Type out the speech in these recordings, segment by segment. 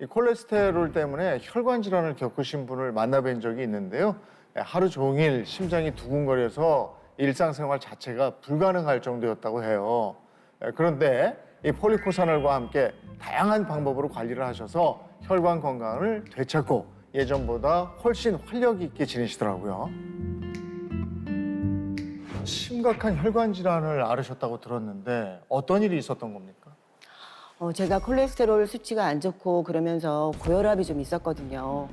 이 콜레스테롤 때문에 혈관 질환을 겪으신 분을 만나뵌 적이 있는데요. 하루 종일 심장이 두근거려서 일상생활 자체가 불가능할 정도였다고 해요. 그런데 이 폴리코사놀과 함께 다양한 방법으로 관리를 하셔서 혈관 건강을 되찾고 예전보다 훨씬 활력 있게 지내시더라고요. 심각한 혈관 질환을 앓으셨다고 들었는데 어떤 일이 있었던 겁니까? 제가 콜레스테롤 수치가 안 좋고 그러면서 고혈압이 좀 있었거든요.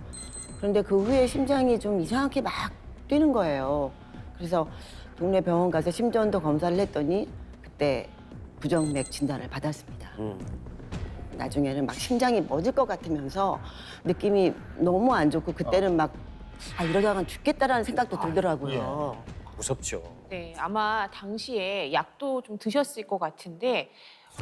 그런데 그 후에 심장이 좀 이상하게 막 뛰는 거예요. 그래서 동네 병원 가서 심전도 검사를 했더니 그때 부정맥 진단을 받았습니다. 나중에는 막 심장이 멎을 것 같으면서 느낌이 너무 안 좋고 그때는 막 이러다가 죽겠다라는 생각도 들더라고요. 무섭죠. 네, 아마 당시에 약도 좀 드셨을 것 같은데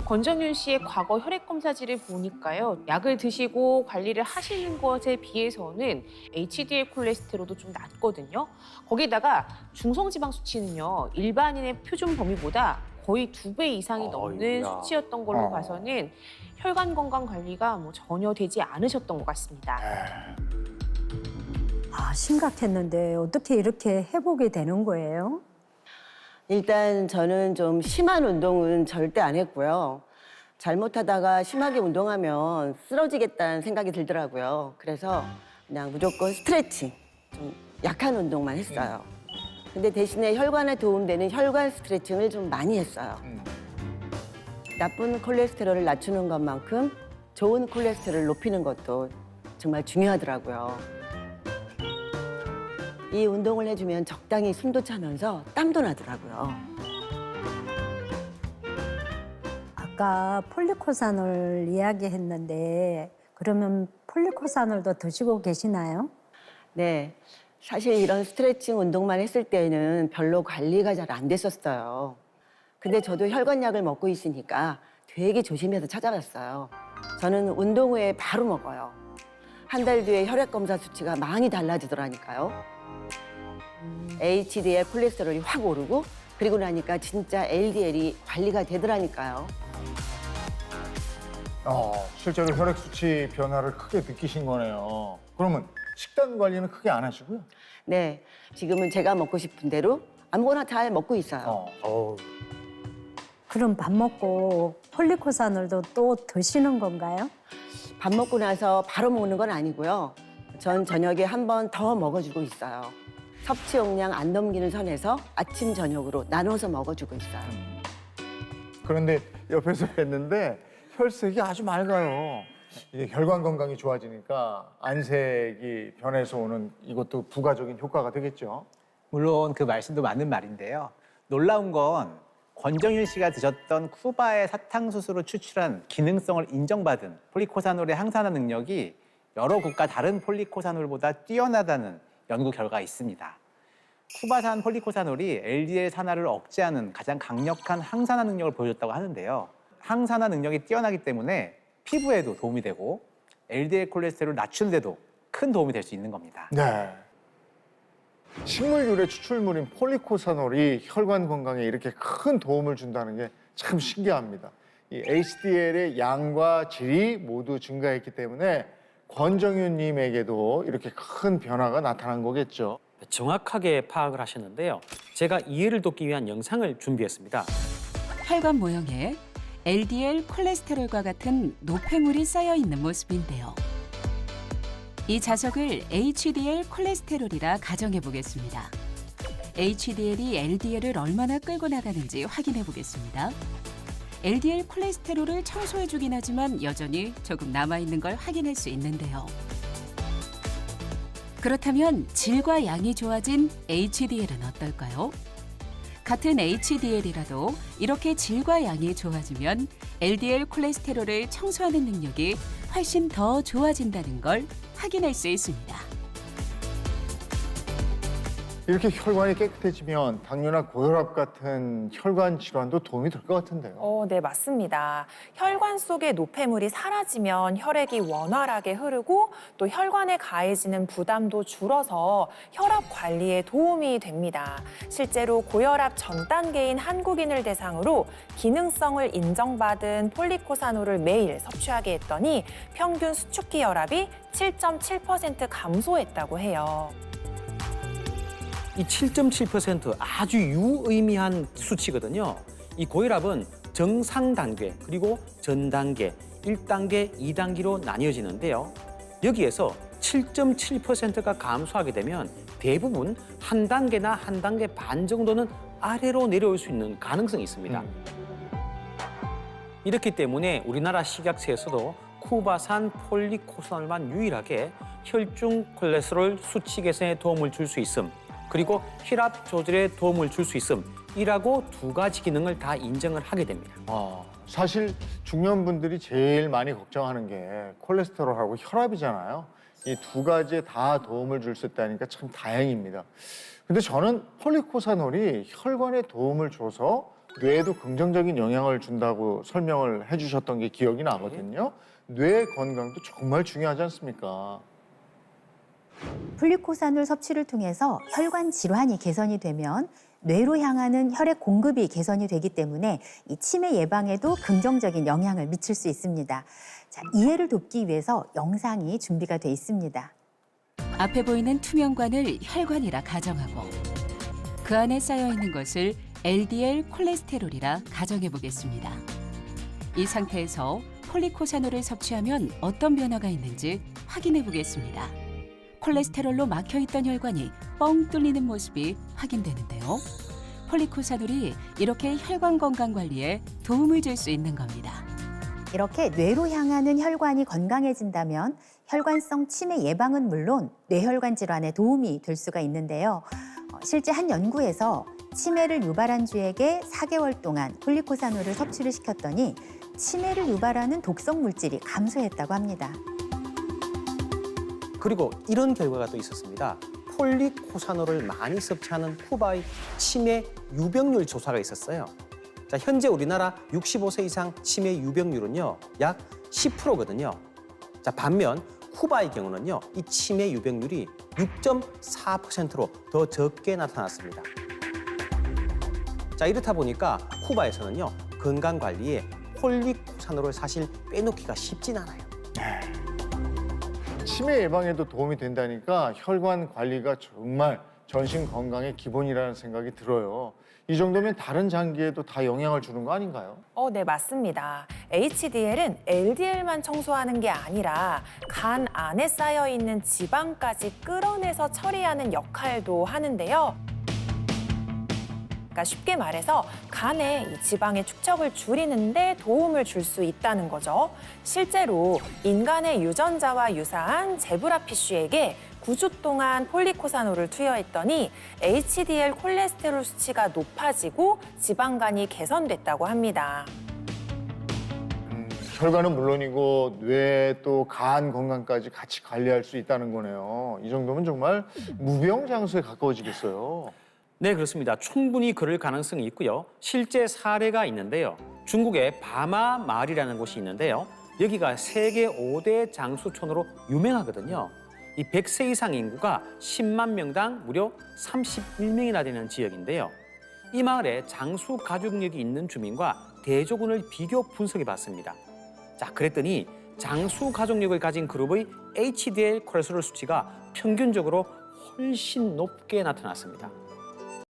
권정윤 씨의 과거 혈액 검사지를 보니까요. 약을 드시고 관리를 하시는 것에 비해서는 HDL 콜레스테롤도 좀 낮거든요. 거기다가 중성지방 수치는요. 일반인의 표준 범위보다 거의 2배 이상이 넘는 아이고야. 수치였던 걸로 봐서는 혈관 건강 관리가 뭐 전혀 되지 않으셨던 것 같습니다. 심각했는데 어떻게 이렇게 회복이 되는 거예요? 일단 저는 좀 심한 운동은 절대 안 했고요. 잘못하다가 심하게 운동하면 쓰러지겠다는 생각이 들더라고요. 그래서 그냥 무조건 스트레칭, 좀 약한 운동만 했어요. 근데 대신에 혈관에 도움되는 혈관 스트레칭을 좀 많이 했어요. 나쁜 콜레스테롤을 낮추는 것만큼 좋은 콜레스테롤을 높이는 것도 정말 중요하더라고요. 이 운동을 해주면 적당히 숨도 차면서 땀도 나더라고요. 아까 폴리코사놀 이야기했는데 그러면 폴리코사놀도 드시고 계시나요? 네, 사실 이런 스트레칭 운동만 했을 때는 별로 관리가 잘 안 됐었어요. 근데 저도 혈관약을 먹고 있으니까 되게 조심해서 찾아봤어요. 저는 운동 후에 바로 먹어요. 한 달 뒤에 혈액 검사 수치가 많이 달라지더라니까요. HDL 콜레스테롤이 확 오르고 그리고 나니까 진짜 LDL이 관리가 되더라니까요. 실제로 혈액 수치 변화를 크게 느끼신 거네요. 그러면 식단 관리는 크게 안 하시고요? 네, 지금은 제가 먹고 싶은 대로 아무거나 잘 먹고 있어요. 그럼 밥 먹고 폴리코사놀도 또 드시는 건가요? 밥 먹고 나서 바로 먹는 건 아니고요. 전 저녁에 한 번 더 먹어주고 있어요. 섭취 용량 안 넘기는 선에서 아침, 저녁으로 나눠서 먹어주고 있어요. 그런데 옆에서 뵀는데 혈색이 아주 맑아요. 이게 혈관 건강이 좋아지니까 안색이 변해서 오는 이것도 부가적인 효과가 되겠죠. 물론 그 말씀도 맞는 말인데요. 놀라운 건 권정윤 씨가 드셨던 쿠바의 사탕수수로 추출한 기능성을 인정받은 폴리코사놀의 항산화 능력이 여러 국가 다른 폴리코사놀보다 뛰어나다는 연구 결과가 있습니다. 쿠바산 폴리코사놀이 LDL 산화를 억제하는 가장 강력한 항산화 능력을 보여줬다고 하는데요. 항산화 능력이 뛰어나기 때문에 피부에도 도움이 되고 LDL 콜레스테롤을 낮추는 데도 큰 도움이 될 수 있는 겁니다. 네. 식물 유래 추출물인 폴리코사놀이 혈관 건강에 이렇게 큰 도움을 준다는 게 참 신기합니다. 이 HDL의 양과 질이 모두 증가했기 때문에 권정윤 님에게도 이렇게 큰 변화가 나타난 거겠죠. 정확하게 파악을 하셨는데요. 제가 이해를 돕기 위한 영상을 준비했습니다. 혈관 모형에 LDL 콜레스테롤과 같은 노폐물이 쌓여 있는 모습인데요. 이 자석을 HDL 콜레스테롤이라 가정해 보겠습니다. HDL이 LDL을 얼마나 끌고 나가는지 확인해 보겠습니다. LDL 콜레스테롤을 청소해 주긴 하지만 여전히 조금 남아있는 걸 확인할 수 있는데요. 그렇다면 질과 양이 좋아진 HDL은 어떨까요? 같은 HDL이라도 이렇게 질과 양이 좋아지면 LDL 콜레스테롤을 청소하는 능력이 훨씬 더 좋아진다는 걸 확인할 수 있습니다. 이렇게 혈관이 깨끗해지면 당뇨나 고혈압 같은 혈관 질환도 도움이 될 것 같은데요. 네, 맞습니다. 혈관 속의 노폐물이 사라지면 혈액이 원활하게 흐르고 또 혈관에 가해지는 부담도 줄어서 혈압 관리에 도움이 됩니다. 실제로 고혈압 전 단계인 한국인을 대상으로 기능성을 인정받은 폴리코사놀을 매일 섭취하게 했더니 평균 수축기 혈압이 7.7% 감소했다고 해요. 이 7.7% 아주 유의미한 수치거든요. 이 고혈압은 정상 단계 그리고 전 단계, 1단계, 2단계로 나뉘어지는데요. 여기에서 7.7%가 감소하게 되면 대부분 한 단계나 한 단계 반 정도는 아래로 내려올 수 있는 가능성이 있습니다. 이렇기 때문에 우리나라 식약처에서도 쿠바산 폴리코사놀만 유일하게 혈중 콜레스테롤 수치 개선에 도움을 줄 수 있음, 그리고 혈압 조절에 도움을 줄 수 있음이라고 두 가지 기능을 다 인정을 하게 됩니다. 사실 중년분들이 제일 많이 걱정하는 게 콜레스테롤하고 혈압이잖아요. 이 두 가지에 다 도움을 줄 수 있다니까 참 다행입니다. 근데 저는 폴리코사놀이 혈관에 도움을 줘서 뇌에도 긍정적인 영향을 준다고 설명을 해주셨던 게 기억이 나거든요. 뇌 건강도 정말 중요하지 않습니까? 폴리코사놀 섭취를 통해서 혈관 질환이 개선이 되면 뇌로 향하는 혈액 공급이 개선이 되기 때문에 이 치매 예방에도 긍정적인 영향을 미칠 수 있습니다. 자, 이해를 돕기 위해서 영상이 준비가 돼 있습니다. 앞에 보이는 투명관을 혈관이라 가정하고 그 안에 쌓여 있는 것을 LDL 콜레스테롤이라 가정해 보겠습니다. 이 상태에서 폴리코사놀을 섭취하면 어떤 변화가 있는지 확인해 보겠습니다. 콜레스테롤로 막혀있던 혈관이 뻥 뚫리는 모습이 확인되는데요. 폴리코사놀이 이렇게 혈관 건강 관리에 도움을 줄 수 있는 겁니다. 이렇게 뇌로 향하는 혈관이 건강해진다면 혈관성 치매 예방은 물론 뇌혈관 질환에 도움이 될 수가 있는데요. 실제 한 연구에서 치매를 유발한 주에게 4개월 동안 폴리코사놀을 섭취를 시켰더니 치매를 유발하는 독성 물질이 감소했다고 합니다. 그리고 이런 결과가 또 있었습니다. 폴리코사놀을 많이 섭취하는 쿠바의 치매 유병률 조사가 있었어요. 자, 현재 우리나라 65세 이상 치매 유병률은요, 약 10%거든요. 자, 반면 쿠바의 경우는요, 이 치매 유병률이 6.4%로 더 적게 나타났습니다. 자, 이렇다 보니까 쿠바에서는요, 건강 관리에 폴리코사놀을 사실 빼놓기가 쉽진 않아요. 치매 예방에도 도움이 된다니까 혈관 관리가 정말 전신 건강의 기본이라는 생각이 들어요. 이 정도면 다른 장기에도 다 영향을 주는 거 아닌가요? 네, 맞습니다. HDL은 LDL만 청소하는 게 아니라 간 안에 쌓여 있는 지방까지 끌어내서 처리하는 역할도 하는데요. 그러니까 쉽게 말해서 간에 이 지방의 축적을 줄이는데 도움을 줄 수 있다는 거죠. 실제로 인간의 유전자와 유사한 제브라피쉬에게 9주 동안 폴리코사놀을 투여했더니 HDL 콜레스테롤 수치가 높아지고 지방간이 개선됐다고 합니다. 혈관은 물론이고 뇌 또 간 건강까지 같이 관리할 수 있다는 거네요. 이 정도면 정말 무병장수에 가까워지겠어요. 네, 그렇습니다. 충분히 그럴 가능성이 있고요. 실제 사례가 있는데요. 중국의 바마 마을이라는 곳이 있는데요. 여기가 세계 5대 장수촌으로 유명하거든요. 이 100세 이상 인구가 10만 명당 무려 31명이나 되는 지역인데요. 이 마을에 장수 가족력이 있는 주민과 대조군을 비교 분석해 봤습니다. 자, 그랬더니 장수 가족력을 가진 그룹의 HDL 콜레스테롤 수치가 평균적으로 훨씬 높게 나타났습니다.